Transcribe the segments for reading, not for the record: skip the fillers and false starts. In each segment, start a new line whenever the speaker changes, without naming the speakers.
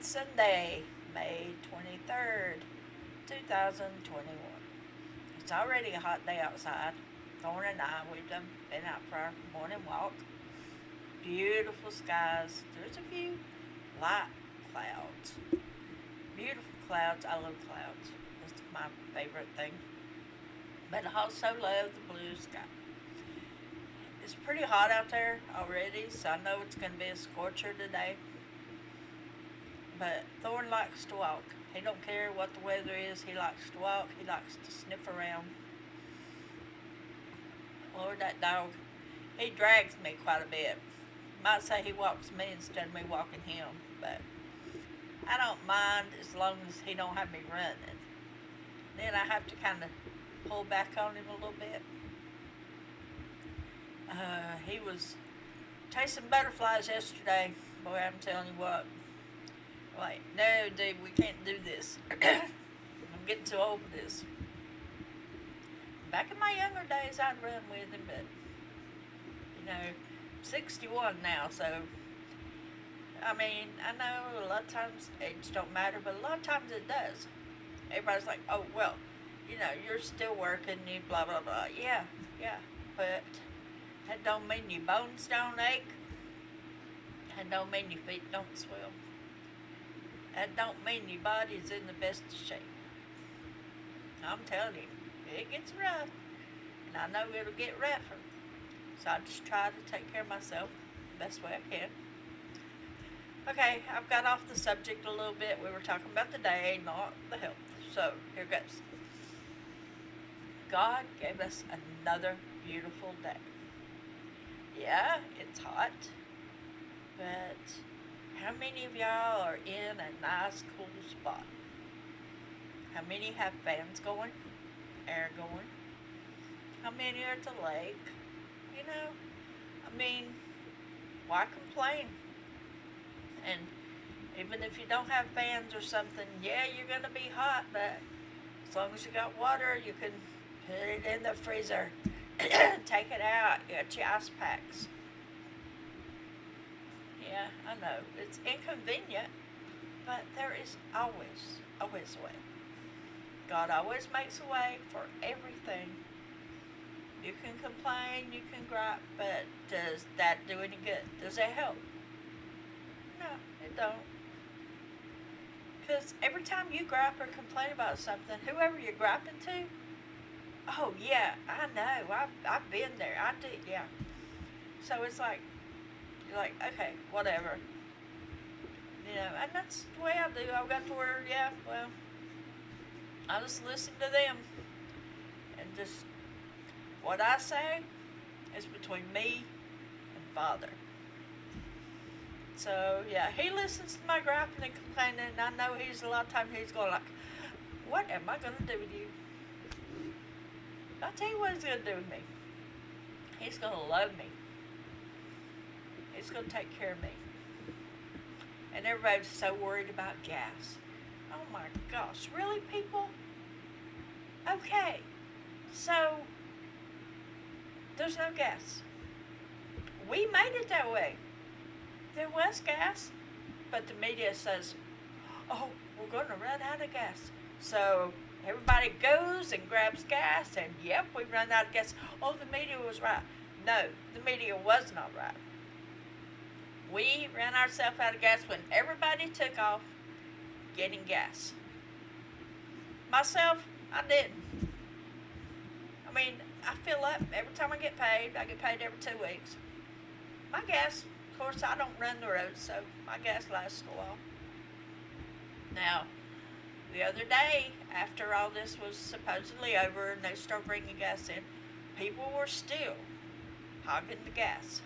Sunday, May 23rd, 2021. It's already a hot day outside. Thorn and I, we've been out for our morning walk. Beautiful skies. There's a few light clouds. Beautiful clouds. I love clouds. It's my favorite thing. But I also love the blue sky. It's pretty hot out there already, so I know it's going to be a scorcher today. But Thorn likes to walk. He don't care what the weather is. He likes to walk. He likes to sniff around. Lord, that dog, he drags me quite a bit. Might say he walks me instead of me walking him, but I don't mind as long as he don't have me running. Then I have to kind of pull back on him a little bit. He was chasing butterflies yesterday. Boy, I'm telling you what. Like, no, dude, we can't do this. I'm getting too old for this. Back in my younger days, I'd run with him, but, you know, I'm 61 now, so, I mean, I know a lot of times age don't matter, but a lot of times it does. Everybody's like, oh, well, you know, you're still working, you blah, blah, blah. Yeah, but that don't mean your bones don't ache. That don't mean your feet don't swell. That don't mean your body's in the best of shape. I'm telling you, it gets rough, and I know it'll get rougher. So I just try to take care of myself the best way I can. Okay, I've got off the subject a little bit. We were talking about the day, not the health. So here goes. God gave us another beautiful day. Yeah, it's hot, but how many of y'all are in a nice, cool spot? How many have fans going, air going? How many are at the lake? You know, I mean, why complain? And even if you don't have fans or something, yeah, you're going to be hot, but as long as you got water, you can put it in the freezer. Take it out. You got your ice packs. Yeah, I know. It's inconvenient, but there is always a way. God always makes a way for everything. You can complain, you can gripe, but does that do any good? Does it help? No, it don't. Because every time you gripe or complain about something, whoever you're griping to, oh yeah, I know, I've been there, I did, yeah. So it's like, you're like, okay, whatever. You know, and that's the way I do. I've got to where, yeah, well, I just listen to them. And just, what I say is between me and Father. So, yeah, he listens to my griping and complaining, and I know a lot of times he's going like, what am I going to do with you? I'll tell you what he's going to do with me. He's going to love me. He's going to take care of me. And everybody's so worried about gas. Oh my gosh, really, people? Okay, so there's no gas. We made it that way. There was gas, but the media says, oh, we're going to run out of gas. So everybody goes and grabs gas, and yep, we run out of gas. Oh, the media was right. No, the media was not right. We ran ourselves out of gas when everybody took off getting gas. Myself, I didn't. I mean, I fill up every time I get paid. I get paid every 2 weeks. My gas, of course, I don't run the road, so my gas lasts a while. Now, the other day, after all this was supposedly over and they started bringing gas in, people were still hogging the gas.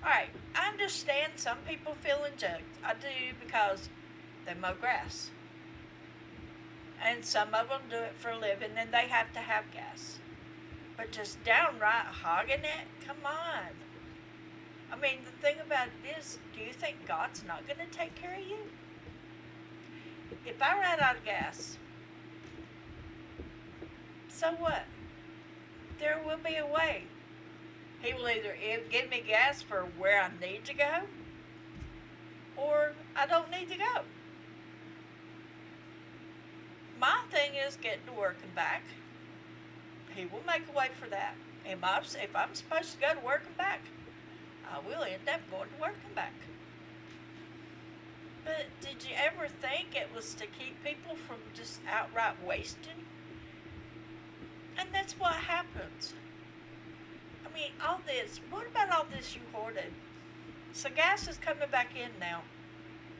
Alright, I understand some people feel injured. I do, because they mow grass. And some of them do it for a living and they have to have gas. But just downright hogging it? Come on. I mean, the thing about it is, do you think God's not going to take care of you? If I ran out of gas, so what? There will be a way. He will either give me gas for where I need to go, or I don't need need to go. My thing is getting to work and back. He will make a way for that. If I'm supposed to go to work and back, I will end up going to work and back. But did you ever think it was to keep people from just outright wasting? And that's what happens. I mean, all this, what about all this you hoarded? So gas is coming back in now.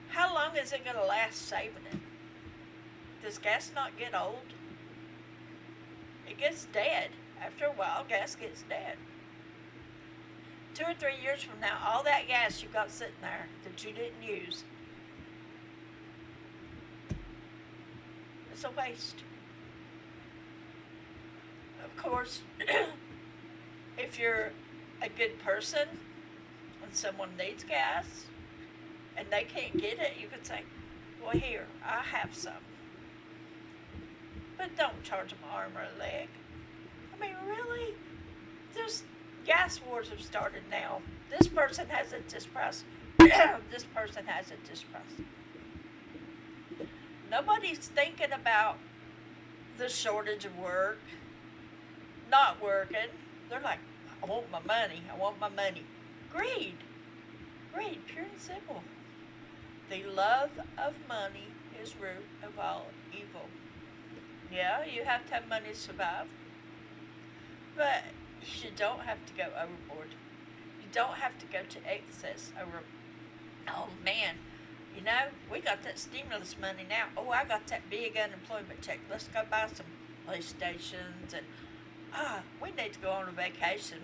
How long is it going to last saving it? Does gas not get old? It gets dead. After a while, gas gets dead. 2 or 3 years from now, all that gas you got sitting there that you didn't use, it's a waste. Of course, if you're a good person and someone needs gas and they can't get it, you could say, well, here, I have some. But don't charge them an arm or a leg. I mean, really? There's gas wars have started now. This person has it this price. This person has it this price. Nobody's thinking about the shortage of work, not working. They're like, I want my money. I want my money. Greed. Greed, pure and simple. The love of money is root of all evil. Yeah, you have to have money to survive. But you don't have to go overboard. You don't have to go to excess over. Oh man, you know, we got that stimulus money now. Oh, I got that big unemployment check. Let's go buy some PlayStations and we need to go on a vacation.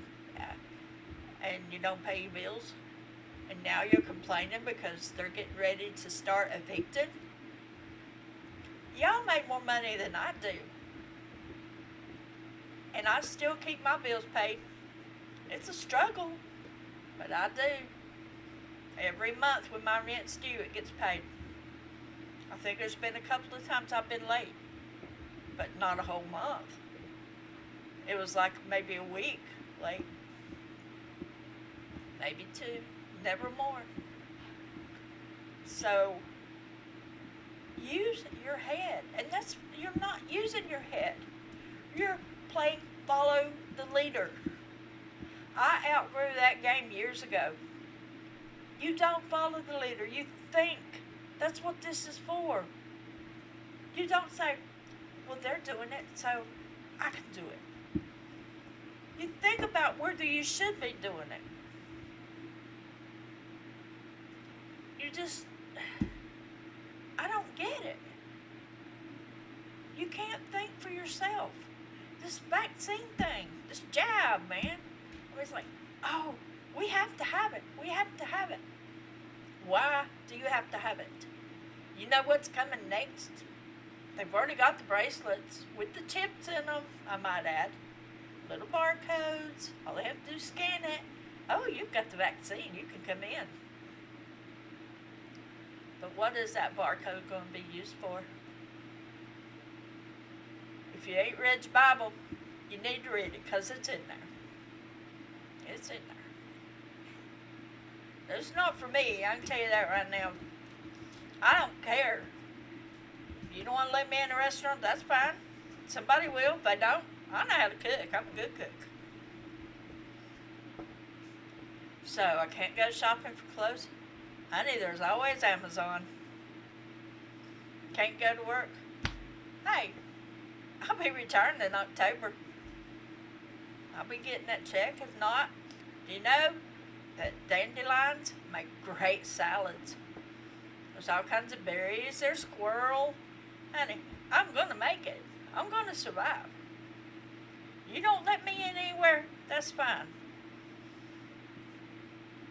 And you don't pay your bills. And now you're complaining because they're getting ready to start evicting. Y'all make more money than I do. And I still keep my bills paid. It's a struggle, but I do. Every month when my rent's due, it gets paid. I think there's been a couple of times I've been late, but not a whole month. It was like maybe a week late. Maybe 2, never more. So, use your head. And you're not using your head. You're playing follow the leader. I outgrew that game years ago. You don't follow the leader. You think. That's what this is for. You don't say, well, they're doing it, so I can do it. You think about whether you should be doing it. I don't get it. You can't think for yourself. This vaccine thing, this jab, man. It's like, oh, we have to have it. We have to have it. Why do you have to have it? You know what's coming next? They've already got the bracelets with the chips in them, I might add. Little barcodes. All they have to do is scan it. Oh, you've got the vaccine. You can come in. But what is that barcode going to be used for? If you ain't read your Bible, you need to read it because it's in there. It's in there. It's not for me. I can tell you that right now. I don't care. If you don't want to let me in a restaurant, that's fine. Somebody will. If they don't, I know how to cook. I'm a good cook. So I can't go shopping for clothes. Honey, there's always Amazon. Can't go to work. Hey, I'll be returning in October. I'll be getting that check. If not, do you know that dandelions make great salads? There's all kinds of berries. There's squirrel. Honey, I'm going to make it. I'm going to survive. You don't let me in anywhere, that's fine.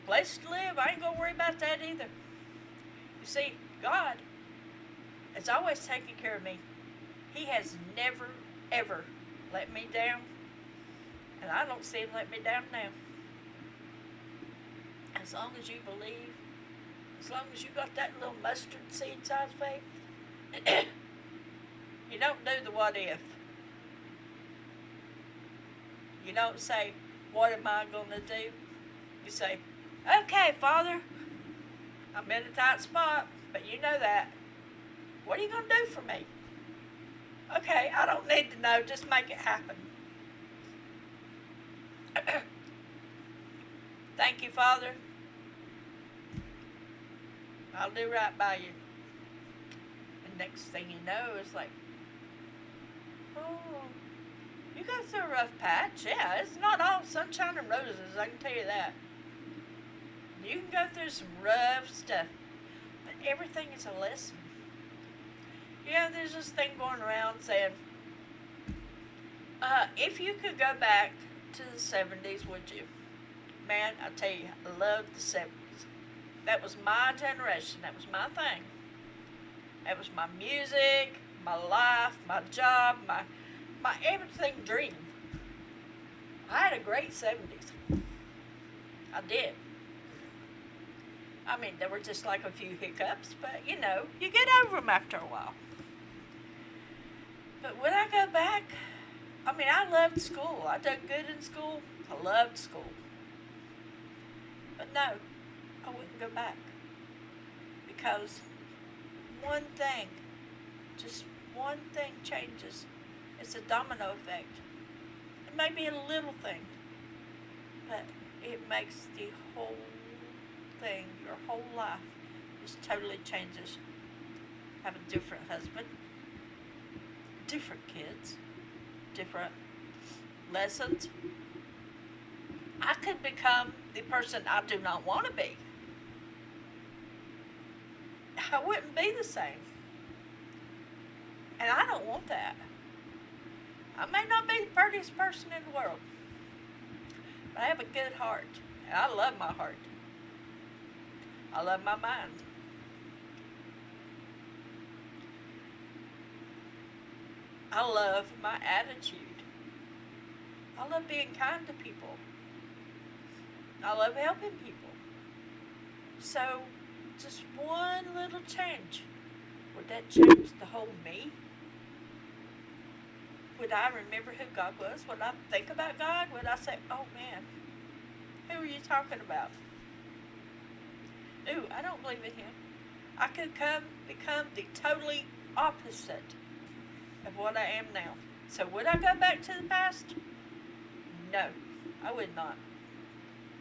Place to live, I ain't going to worry about that either. You see, God has always taken care of me. He has never, ever let me down. And I don't see him let me down now. As long as you believe, as long as you got that little mustard seed size faith, you don't do the what if. You don't say, what am I going to do? You say, okay, Father, I'm in a tight spot, but you know that. What are you going to do for me? Okay, I don't need to know. Just make it happen. Thank you, Father. I'll do right by you. And next thing you know, it's like, oh, you go through a rough patch. Yeah, it's not all sunshine and roses, I can tell you that. You can go through some rough stuff, but everything is a lesson. Yeah, there's this thing going around saying, if you could go back to the 70s, would you? Man, I tell you, I love the 70s. That was my generation. That was my thing. That was my music, my life, my job, my everything dream. I had a great 70s. I did. I mean, there were just like a few hiccups, but you know, you get over them after a while. But when I go back, I mean, I loved school. I did good in school. I loved school. But no, I wouldn't go back. Because one thing, just one thing changes. It's a domino effect. It may be a little thing, but it makes the whole thing, your whole life, just totally changes. Have a different husband, different kids, different lessons. I could become the person I do not want to be. I wouldn't be the same. And I don't want that. I may not be the prettiest person in the world, but I have a good heart. And I love my heart. I love my mind. I love my attitude. I love being kind to people. I love helping people. So, just one little change. Would that change the whole me? Would I remember who God was? Would I think about God? Would I say, oh man, who are you talking about? Ooh, I don't believe in him. I could become the totally opposite of what I am now. So would I go back to the past? No, I would not.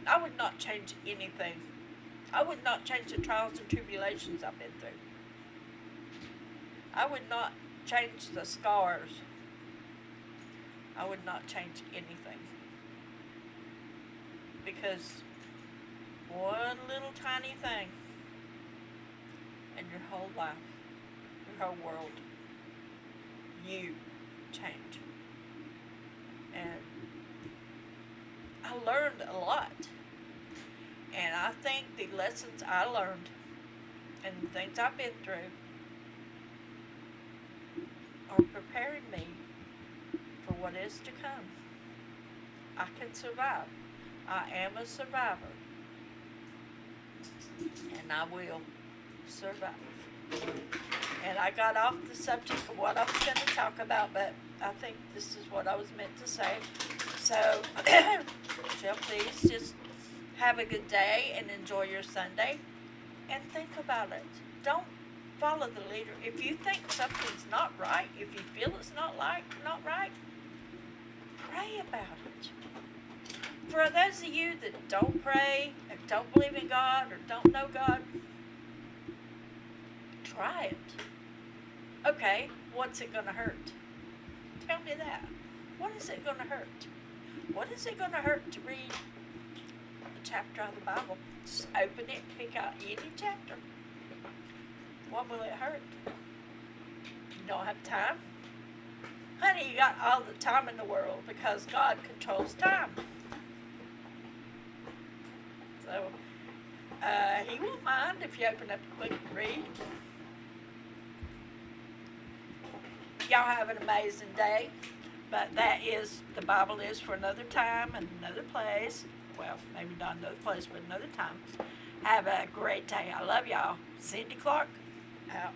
I would not change anything. I would not change the trials and tribulations I've been through. I would not change the scars. I would not change anything. Because one little tiny thing and your whole life, your whole world, you change. And I learned a lot. And I think the lessons I learned and the things I've been through are preparing me for what is to come. I can survive. I am a survivor. And I will survive. And I got off the subject of what I was going to talk about, but I think this is what I was meant to say. So, Jill, please just have a good day and enjoy your Sunday. And think about it. Don't follow the leader. If you think something's not right, if you feel it's not right, pray about it. For those of you that don't pray, or don't believe in God, or don't know God, try it. Okay, what's it going to hurt? Tell me that. What is it going to hurt? What is it going to hurt to read a chapter of the Bible? Just open it, pick out any chapter. What will it hurt? You don't have time? Honey, you got all the time in the world because God controls time. So, he won't mind if you open up the book and read. Y'all have an amazing day. But that is, the Bible is for another time and another place. Well, maybe not another place, but another time. Have a great day. I love y'all. Cindy Clark, out.